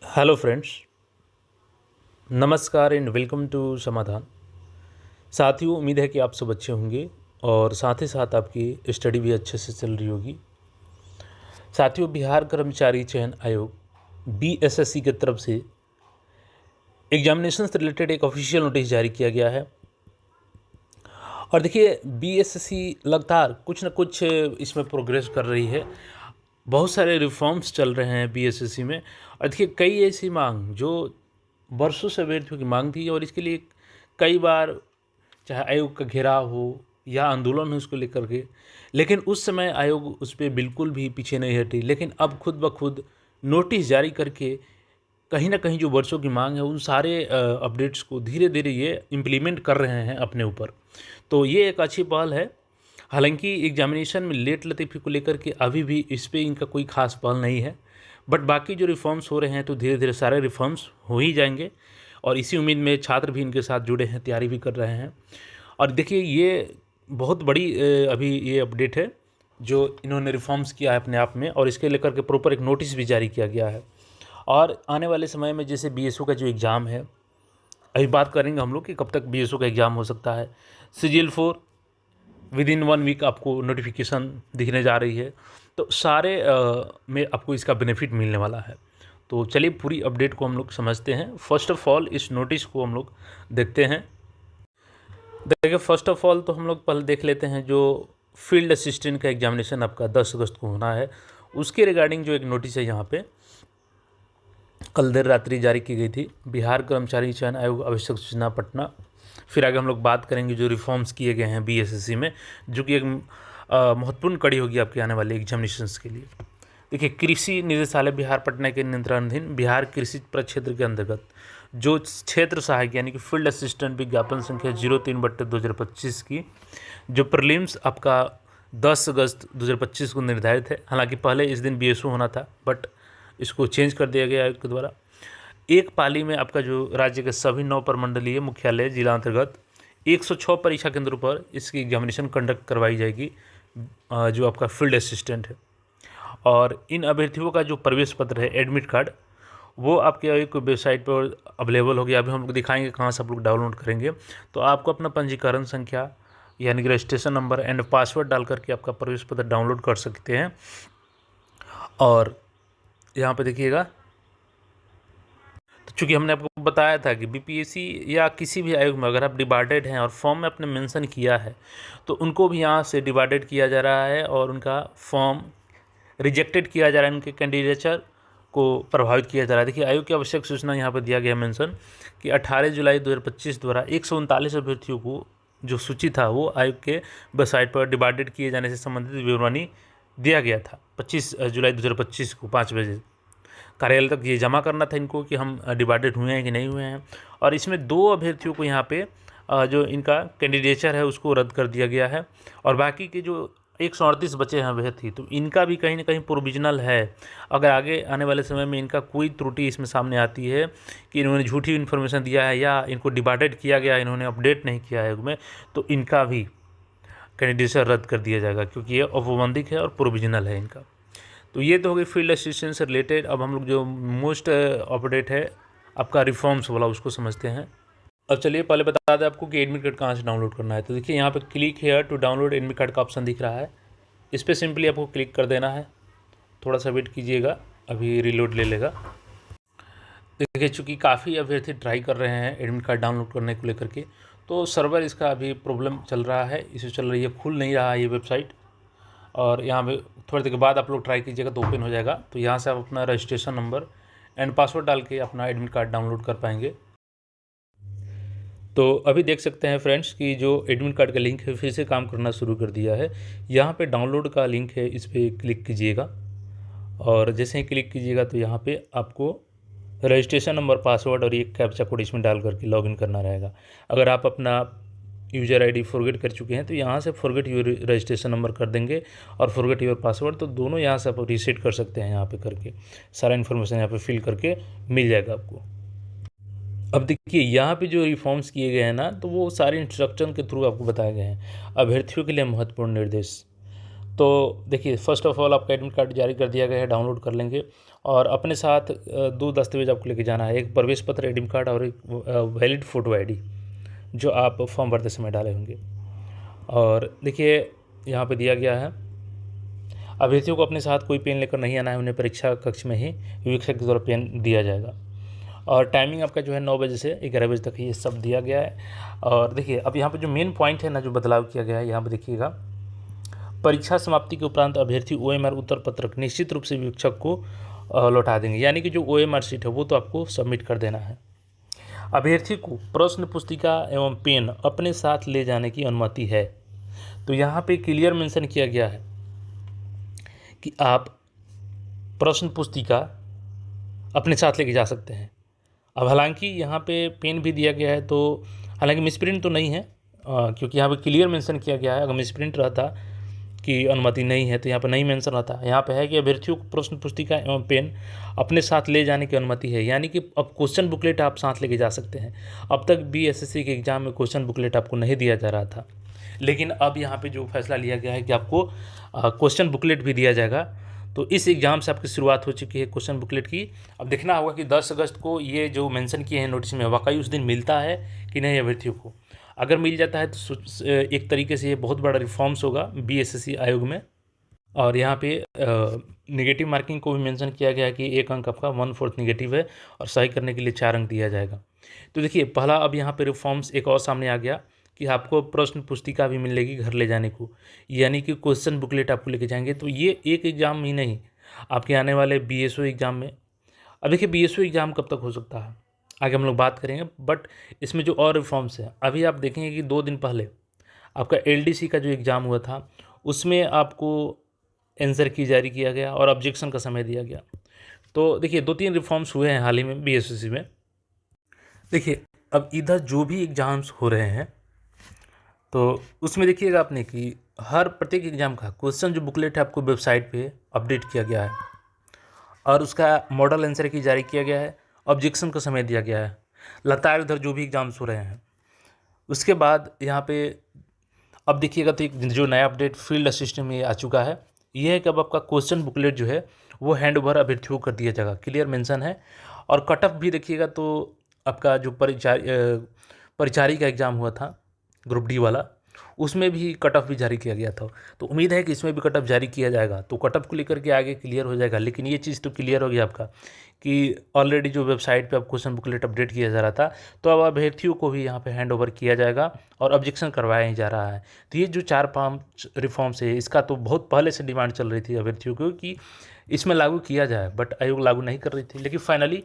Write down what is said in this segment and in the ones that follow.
Hello friends, नमस्कार and welcome to समाधान। साथियों, उम्मीद है कि आप सब अच्छे होंगे और साथ ही साथ आपकी स्टडी भी अच्छे से चल रही होगी। साथियों, बिहार कर्मचारी चयन आयोग बीएसएससी की तरफ से एग्जामिनेशन से रिलेटेड एक ऑफिशियल नोटिस जारी किया गया है। और देखिए, बीएसएससी लगातार कुछ न कुछ इसमें प्रोग्रेस कर रही है। बहुत सारे रिफॉर्म्स चल रहे हैं बीएसएससी में। और देखिए, कई ऐसी मांग जो वर्षों से अभ्यर्थियों की मांग थी और इसके लिए कई बार चाहे आयोग का घेराव हो या आंदोलन हो उसको लेकर के, लेकिन उस समय आयोग उस पर बिल्कुल भी पीछे नहीं हटी। लेकिन अब खुद ब खुद नोटिस जारी करके कहीं ना कहीं जो वर्षों की मांग है उन सारे अपडेट्स को धीरे धीरे ये इम्प्लीमेंट कर रहे हैं अपने ऊपर। तो ये एक अच्छी पहल है। हालांकि एग्जामिनेशन में लेट लतीफ़ी को लेकर के अभी भी इस पर इनका कोई खास पहल नहीं है, बट बाकी जो रिफॉर्म्स हो रहे हैं तो धीरे धीरे सारे रिफॉर्म्स हो ही जाएंगे। और इसी उम्मीद में छात्र भी इनके साथ जुड़े हैं, तैयारी भी कर रहे हैं। और देखिए, ये बहुत बड़ी अभी ये अपडेट है जो इन्होंने रिफॉर्म्स किया है अपने आप में, और इसके लेकर के प्रॉपर एक नोटिस भी जारी किया गया है। और आने वाले समय में जैसे बीएसओ का जो एग्ज़ाम है, अभी बात करेंगे हम लोग कि कब तक बीएसओ का एग्ज़ाम हो सकता है। CGL-4 विद इन 1 वीक आपको नोटिफिकेशन दिखने जा रही है। तो सारे में आपको इसका बेनिफिट मिलने वाला है। तो चलिए पूरी अपडेट को हम लोग समझते हैं। फर्स्ट ऑफ ऑल इस नोटिस को हम लोग देखते हैं। देखिए, फर्स्ट ऑफ ऑल तो हम लोग पहले देख लेते हैं जो फील्ड असिस्टेंट का एग्जामिनेशन आपका 10 अगस्त को होना है, उसके रिगार्डिंग जो एक नोटिस है यहाँ पे कल देर रात्रि जारी की गई थी। बिहार कर्मचारी चयन आयोग आवश्यक सूचना पटना। फिर आगे हम लोग बात करेंगे जो रिफॉर्म्स किए गए हैं बीएसएससी में, जो कि एक महत्वपूर्ण कड़ी होगी आपके आने वाले एग्जामिनेशंस के लिए। देखिए, कृषि निदेशालय बिहार पटना के नियंत्रणाधीन बिहार कृषि प्रक्षेत्र के अंतर्गत जो क्षेत्र सहायक यानी कि फील्ड असिस्टेंट विज्ञापन संख्या 03/2025 की जो प्रीलिम्स आपका 10 अगस्त 2025 को निर्धारित है। हालांकि पहले इस दिन बीएसओ होना था, बट इसको चेंज कर दिया गया आयोग के द्वारा। एक पाली में आपका जो राज्य के सभी 9 प्रमंडलीय मुख्यालय जिला अंतर्गत 106 परीक्षा केंद्रों पर इसकी एग्जामिनेशन कंडक्ट करवाई जाएगी, जो आपका फील्ड असिस्टेंट है। और इन अभ्यर्थियों का जो प्रवेश पत्र है, एडमिट कार्ड, वो आपके आयोग की वेबसाइट पर अवेलेबल हो गया। अभी हम लोग दिखाएंगे कहाँ से आप लोग डाउनलोड करेंगे। तो आपको अपना पंजीकरण संख्या यानी कि रजिस्ट्रेशन नंबर एंड पासवर्ड डाल करके आपका प्रवेश पत्र डाउनलोड कर सकते हैं। और यहाँ पे देखिएगा, तो चूँकि हमने आपको बताया था कि बीपीएससी या किसी भी आयोग में अगर आप डिवाइडेड हैं और फॉर्म में आपने मेंशन किया है तो उनको भी यहाँ से डिवाइडेड किया जा रहा है और उनका फॉर्म रिजेक्टेड किया जा रहा है, उनके कैंडिडेचर को प्रभावित किया जा रहा है। देखिए, आयोग की आवश्यक सूचना यहाँ पर दिया गया मेंशन कि 18 जुलाई 2025 द्वारा 139 अभ्यर्थियों को जो सूची था वो आयोग के वेबसाइट पर डिवाइडेड किए जाने से संबंधित विवरणी दिया गया था। 25 जुलाई 2025 को 5 बजे कार्यालय तक ये जमा करना था इनको कि हम डिवाइडेड हुए हैं कि नहीं हुए हैं। और इसमें 2 अभ्यर्थियों को यहाँ पे जो इनका कैंडिडेचर है उसको रद्द कर दिया गया है। और बाकी के जो 138 बचे हैं अभ्यर्थी, तो इनका भी कहीं ना कहीं प्रोविजनल है। अगर आगे आने वाले समय में इनका कोई त्रुटि इसमें सामने आती है कि इन्होंने झूठी इन्फॉर्मेशन दिया है या इनको डिवाइडेड किया गया, इन्होंने अपडेट नहीं किया है में, तो इनका भी कैंडिडेचर रद्द कर दिया जाएगा, क्योंकि ये औपबंधिक है और प्रोविजनल है इनका। तो ये तो हो गई फील्ड असिस्टेंट से रिलेटेड। अब हम लोग जो मोस्ट अपडेट है आपका रिफॉर्म्स वाला उसको समझते हैं। अब चलिए पहले बता दें आपको कि एडमिट कार्ड कहाँ से डाउनलोड करना है। तो देखिए, यहाँ पे click here to download admit card का ऑप्शन दिख रहा है, इस पर सिंपली आपको क्लिक कर देना है। थोड़ा सा वेट कीजिएगा, अभी रिलोड ले लेगा। देखिए, चूँकि काफ़ी अभ्यर्थी ट्राई कर रहे हैं एडमिट कार्ड डाउनलोड करने को लेकर के, तो सर्वर इसका अभी प्रॉब्लम चल रहा है, इशू चल रही है, खुल नहीं रहा है ये वेबसाइट। और यहाँ पे थोड़ी देर के बाद आप लोग ट्राई कीजिएगा तो ओपन हो जाएगा। तो यहाँ से आप अपना रजिस्ट्रेशन नंबर एंड पासवर्ड डाल के अपना एडमिट कार्ड डाउनलोड कर पाएंगे। तो अभी देख सकते हैं फ्रेंड्स कि जो एडमिट कार्ड का लिंक है फिर से काम करना शुरू कर दिया है। यहाँ पे डाउनलोड का लिंक है, इस पर क्लिक कीजिएगा। और जैसे ही क्लिक कीजिएगा तो यहाँ पे आपको रजिस्ट्रेशन नंबर, पासवर्ड और एक कैप्चा कोड इसमें डाल करके लॉगिन करना रहेगा। अगर आप अपना यूज़र आईडी फॉरगेट कर चुके हैं तो यहाँ से फॉरगेट योर रजिस्ट्रेशन नंबर कर देंगे और फॉरगेट योर पासवर्ड, तो दोनों यहाँ से आप रीसेट कर सकते हैं। यहाँ पे करके सारा इन्फॉर्मेशन यहाँ पे फिल करके मिल जाएगा आपको। अब देखिए, यहाँ पे जो रिफॉर्म्स किए गए हैं ना, तो वो सारे इंस्ट्रक्शन के थ्रू आपको बताए गए हैं। अभ्यर्थियों के लिए महत्वपूर्ण निर्देश। तो देखिए, फर्स्ट ऑफ ऑल आपका एडमिट कार्ड जारी कर दिया गया है, डाउनलोड कर लेंगे। और अपने साथ 2 दस्तावेज आपको लेके जाना है, एक प्रवेश पत्र एडमिट कार्ड और एक वैलिड फ़ोटो आईडी जो आप फॉर्म भरते समय डाले होंगे। और देखिए यहाँ पे दिया गया है, अभ्यर्थियों को अपने साथ कोई पेन लेकर नहीं आना है, उन्हें परीक्षा कक्ष में ही वीक्षक के द्वारा पेन दिया जाएगा। और टाइमिंग आपका जो है 9 बजे से 11 बजे तक ये सब दिया गया है। और देखिए अब यहाँ पे जो मेन पॉइंट है ना, जो बदलाव किया गया है यहाँ पे देखिएगा, परीक्षा समाप्ति के उपरांत अभ्यर्थी OMR उत्तर पत्रक निश्चित रूप से वीक्षक को लौटा देंगे, यानी कि जो OMR शीट है वो तो आपको सबमिट कर देना है। अभ्यर्थी को प्रश्न पुस्तिका एवं पेन अपने साथ ले जाने की अनुमति है। तो यहाँ पे क्लियर मेंशन किया गया है कि आप प्रश्न पुस्तिका अपने साथ लेके जा सकते हैं। अब हालांकि यहाँ पे पेन भी दिया गया है, तो हालांकि मिसप्रिंट तो नहीं है, क्योंकि यहाँ पे क्लियर मेंशन किया गया है। अगर मिसप्रिंट रहता कि अनुमति नहीं है तो यहाँ पर नहीं मेंशन रहता। यहाँ पे है कि अभ्यर्थियों को प्रश्न पुस्तिका एवं पेन अपने साथ ले जाने की अनुमति है, यानी कि अब क्वेश्चन बुकलेट आप साथ लेके जा सकते हैं। अब तक BSSC के एग्ज़ाम में क्वेश्चन बुकलेट आपको नहीं दिया जा रहा था, लेकिन अब यहाँ पे जो फैसला लिया गया है कि आपको क्वेश्चन बुकलेट भी दिया जाएगा। तो इस एग्ज़ाम से आपकी शुरुआत हो चुकी है क्वेश्चन बुकलेट की। अब देखना होगा कि 10 अगस्त को ये जो मेंशन किए हैं नोटिस में, वाकई उस दिन मिलता है कि नहीं अभ्यर्थियों को। अगर मिल जाता है तो एक तरीके से ये बहुत बड़ा रिफॉर्म्स होगा BSSC आयोग में। और यहाँ पे नेगेटिव मार्किंग को भी मेंशन किया गया है कि 1 अंक आपका 1/4 नेगेटिव है और सही करने के लिए 4 अंक दिया जाएगा। तो देखिए पहला अब यहाँ पे रिफॉर्म्स एक और सामने आ गया कि आपको प्रश्न पुस्तिका भी मिलेगी घर ले जाने को, यानी कि क्वेश्चन बुकलेट आपको लेके जाएंगे। तो ये एक एग्ज़ाम ही नहीं, आपके आने वाले BSO एग्ज़ाम में। अब देखिए BSO एग्ज़ाम कब तक हो सकता है आगे हम लोग बात करेंगे, बट इसमें जो और रिफॉर्म्स हैं अभी आप देखेंगे कि 2 दिन पहले आपका LDC का जो एग्ज़ाम हुआ था उसमें आपको आंसर की जारी किया गया और ऑब्जेक्शन का समय दिया गया। तो देखिए 2-3 रिफॉर्म्स हुए हैं हाल ही में BSSC में। देखिए अब इधर जो भी एग्ज़ाम्स हो रहे हैं तो उसमें देखिएगा आपने कि हर प्रत्येक एग्ज़ाम का क्वेश्चन जो बुकलेट है आपको वेबसाइट पे अपडेट किया गया है और उसका मॉडल आंसर की जारी किया गया है, ऑब्जेक्शन का समय दिया गया है लगातार इधर जो भी एग्ज़ाम्स हो रहे हैं। उसके बाद यहाँ पे अब देखिएगा तो एक जो नया अपडेट फील्ड असिस्टेंट में आ चुका है, ये है कि अब आपका क्वेश्चन बुकलेट जो है वो हैंड ओवर अभ्यर्थियों को कर दिया जाएगा, क्लियर मेंशन है। और कट ऑफ भी देखिएगा तो आपका जो परिचारी का एग्ज़ाम हुआ था ग्रुप D वाला, उसमें भी कट ऑफ भी जारी किया गया था। तो उम्मीद है कि इसमें भी कट ऑफ जारी किया जाएगा, तो कट ऑफ को लेकर के आगे क्लियर हो जाएगा। लेकिन ये चीज़ तो क्लियर हो गया आपका कि ऑलरेडी जो वेबसाइट पे अब क्वेश्चन बुकलेट अपडेट किया जा रहा था, तो अब अभ्यर्थियों को भी यहाँ पे हैंड ओवर किया जाएगा और ऑब्जेक्शन करवाया ही जा रहा है। तो ये जो 4-5 रिफॉर्म्स है, इसका तो बहुत पहले से डिमांड चल रही थी अभ्यर्थियों को कि इसमें लागू किया जाए, बट आयोग लागू नहीं कर रही थी। लेकिन फाइनली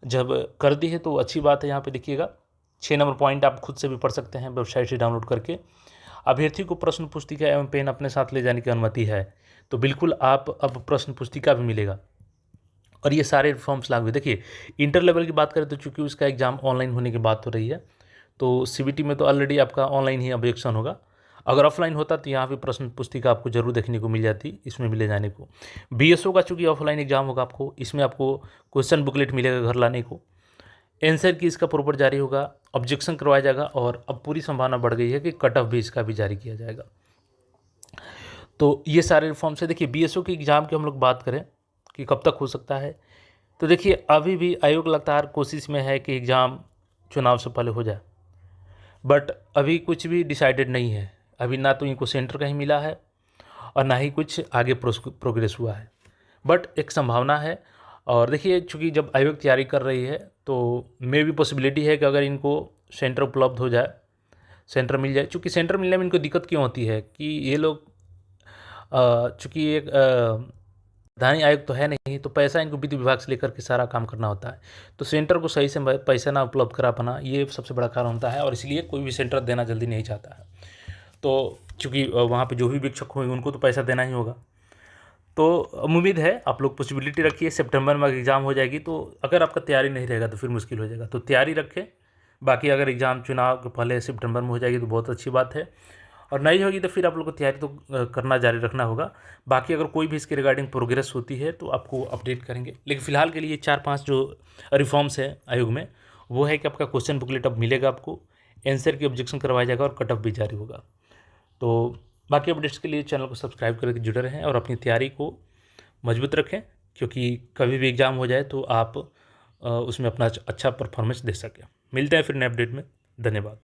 जब कर दी है तो अच्छी बात है। यहाँ पे देखिएगा 6 नंबर पॉइंट आप खुद से भी पढ़ सकते हैं वेबसाइट से डाउनलोड करके। अभ्यर्थी को प्रश्न पुस्तिका एवं पेन अपने साथ ले जाने की अनुमति है, तो बिल्कुल आप अब प्रश्न पुस्तिका भी मिलेगा और ये सारे रिफॉर्म्स लागू है। देखिए इंटर लेवल की बात करें तो चूंकि उसका एग्ज़ाम ऑनलाइन होने की बात हो रही है, तो CBT में तो ऑलरेडी आपका ऑनलाइन ही ऑब्जेक्शन होगा। अगर ऑफलाइन होता तो यहाँ पे प्रश्न पुस्तिका आपको जरूर देखने को मिल जाती इसमें भी ले जाने को। BSO का चूँकि ऑफलाइन एग्ज़ाम होगा आपको, इसमें आपको क्वेश्चन बुकलेट मिलेगा घर लाने को, आंसर की इसका प्रॉपर जारी होगा, ऑब्जेक्शन करवाया जाएगा और अब पूरी संभावना बढ़ गई है कि कट ऑफ भी इसका भी जारी किया जाएगा। तो ये सारे रिफॉर्म्स है। देखिए BSO के एग्ज़ाम की हम लोग बात करें कि कब तक हो सकता है, तो देखिए अभी भी आयोग लगातार कोशिश में है कि एग्ज़ाम चुनाव से पहले हो जाए, बट अभी कुछ भी डिसाइडेड नहीं है। अभी ना तो इनको सेंटर कहीं मिला है और ना ही कुछ आगे प्रोग्रेस हुआ है, बट एक संभावना है। और देखिए चूँकि जब आयोग तैयारी कर रही है तो मे भी पॉसिबिलिटी है कि अगर इनको सेंटर उपलब्ध हो जाए, सेंटर मिल जाए। चूँकि सेंटर मिलने में इनको दिक्कत क्यों होती है कि ये लोग चूँकि एक प्रधान आयोग तो है नहीं, तो पैसा इनको वित्त विभाग से लेकर के सारा काम करना होता है, तो सेंटर को सही से पैसा ना उपलब्ध करा पाना ये सबसे बड़ा कारण होता है और इसलिए कोई भी सेंटर देना जल्दी नहीं चाहता है। तो चूँकि वहाँ पे जो भी वीक्षक होंगे उनको तो पैसा देना ही होगा। तो उम्मीद है आप लोग पॉसिबिलिटी रखिए, सितंबर में एग्ज़ाम हो जाएगी, तो अगर आपका तैयारी नहीं रहेगा तो फिर मुश्किल हो जाएगा, तो तैयारी रखें। बाकी अगर एग्ज़ाम चुनाव के पहले सितंबर में हो जाएगी तो बहुत अच्छी बात है, और नहीं होगी तो फिर आप लोग को तैयारी तो करना जारी रखना होगा। बाकी अगर कोई भी इसके रिगार्डिंग प्रोग्रेस होती है तो आपको अपडेट करेंगे। लेकिन फिलहाल के लिए 4-5 जो रिफॉर्म्स है आयोग में, वो है कि आपका क्वेश्चन बुकलेट अब मिलेगा आपको, आंसर की ऑब्जेक्शन करवाया जाएगा और कट ऑफ भी जारी होगा। तो बाकी अपडेट्स के लिए चैनल को सब्सक्राइब करके जुड़े रहें और अपनी तैयारी को मजबूत रखें। क्योंकि कभी भी एग्ज़ाम हो जाए तो आप उसमें अपना अच्छा परफॉर्मेंस दे सकें। मिलते हैं फिर नए अपडेट में। धन्यवाद।